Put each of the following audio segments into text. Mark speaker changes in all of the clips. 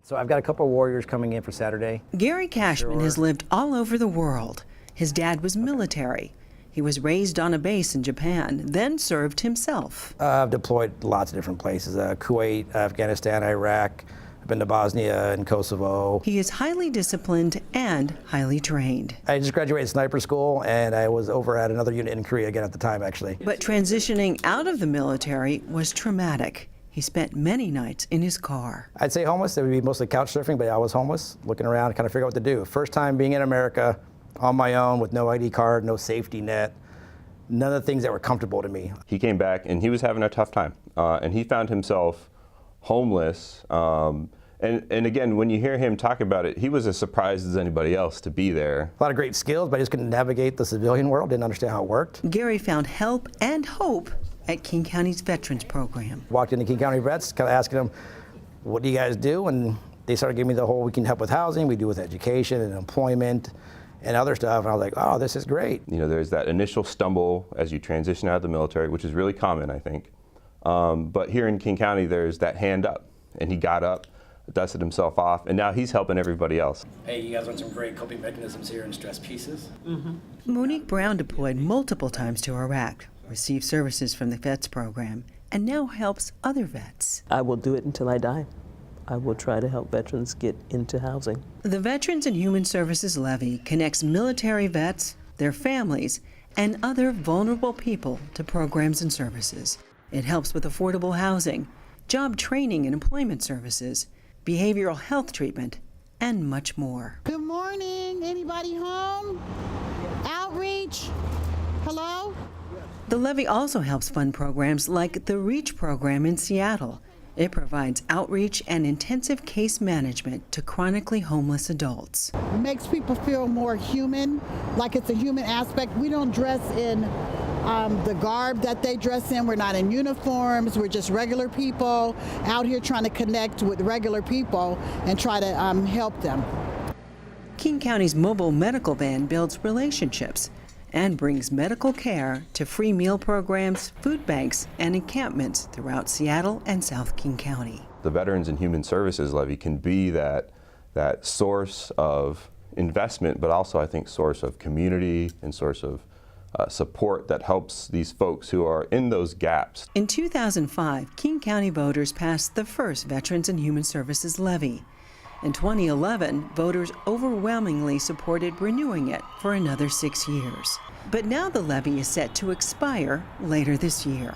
Speaker 1: So I've got a couple of warriors coming in for Saturday.
Speaker 2: Gary Cashman has lived all over the world. His dad was military. He was raised on a base in Japan, then served himself.
Speaker 1: I've deployed lots of different places, Kuwait, Afghanistan, Iraq. I've been to Bosnia and Kosovo.
Speaker 2: He is highly disciplined and highly trained.
Speaker 1: I just graduated sniper school, and I was over at another unit in Korea again at the time, actually.
Speaker 2: But transitioning out of the military was traumatic. He spent many nights in his car.
Speaker 1: I'd say homeless. It would be mostly couch surfing, but I was homeless, looking around, kind of figure out what to do. First time being in America, on my own, with no ID card, no safety net, none of the things that were comfortable to me.
Speaker 3: He came back and he was having a tough time, and he found himself homeless. And again, when you hear him talk about it, he was as surprised as anybody else to be there.
Speaker 1: A lot of great skills, but I just couldn't navigate the civilian world, didn't understand how it worked.
Speaker 2: Gary found help and hope at King County's Veterans Program.
Speaker 1: Walked into King County Vets, kind of asking them, what do you guys do? And they started giving me the whole, we can help with housing, we do with education and employment and other stuff. And I was like, oh, this is great.
Speaker 3: You know, there's that initial stumble as you transition out of the military, which is really common, I think. But here in King County, there's that hand up. And he got up, dusted himself off, and now he's helping everybody else.
Speaker 1: Hey, you guys want some great coping mechanisms here in stress pieces? Mm-hmm.
Speaker 2: Monique Brown deployed multiple times to Iraq, received services from the Vets Program, and now helps other vets.
Speaker 4: I will do it until I die. I will try to help veterans get into housing.
Speaker 2: The Veterans and Human Services Levy connects military vets, their families, and other vulnerable people to programs and services. It helps with affordable housing, job training and employment services, behavioral health treatment, and much more.
Speaker 5: Good morning. Anybody home? Outreach? Hello?
Speaker 2: The Levy also helps fund programs like the REACH program in Seattle. It provides outreach and intensive case management to chronically homeless adults.
Speaker 5: It makes people feel more human, like it's a human aspect. We don't dress in the garb that they dress in. We're not in uniforms. We're just regular people out here trying to connect with regular people and try to help them.
Speaker 2: King County's mobile medical van builds relationships and brings medical care to free meal programs, food banks, and encampments throughout Seattle and South King County.
Speaker 3: The Veterans and Human Services Levy can be that source of investment, but also I think source of community and source of support that helps these folks who are in those gaps.
Speaker 2: In 2005, King County voters passed the first Veterans and Human Services Levy. In 2011, voters overwhelmingly supported renewing it for another 6 years. But now the levy is set to expire later this year,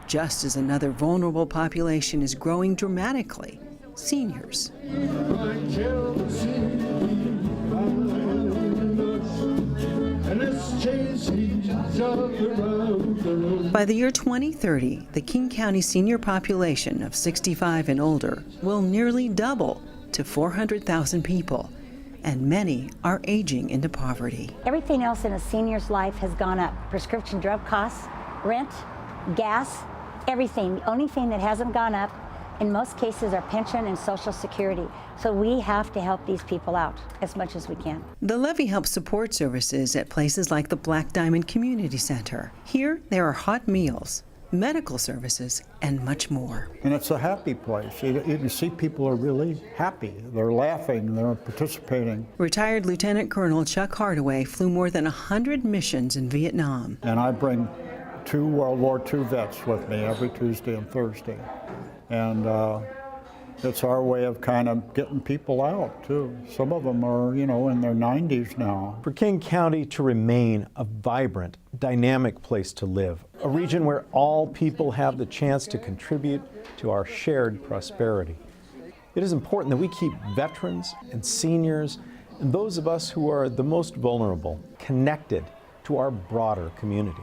Speaker 2: just as another vulnerable population is growing dramatically: seniors. By the year 2030, the King County senior population of 65 and older will nearly double to 400,000 people, and many are aging into poverty.
Speaker 6: Everything else in a senior's life has gone up. Prescription drug costs, rent, gas, everything. The only thing that hasn't gone up in most cases are pension and Social Security. So we have to help these people out as much as we can.
Speaker 2: The levy helps support services at places like the Black Diamond Community Center. Here, there are hot meals, medical services, and much more.
Speaker 7: And it's a happy place. You see people are really happy. They're laughing, they're participating.
Speaker 2: Retired Lieutenant Colonel Chuck Hardaway flew more than 100 missions in Vietnam.
Speaker 7: And I bring 2 World War II vets with me every Tuesday and Thursday. And it's our way of kind of getting people out, too. Some of them are, you know, in their 90s now.
Speaker 8: For King County to remain a vibrant, dynamic place to live, a region where all people have the chance to contribute to our shared prosperity, it is important that we keep veterans and seniors and those of us who are the most vulnerable connected to our broader community.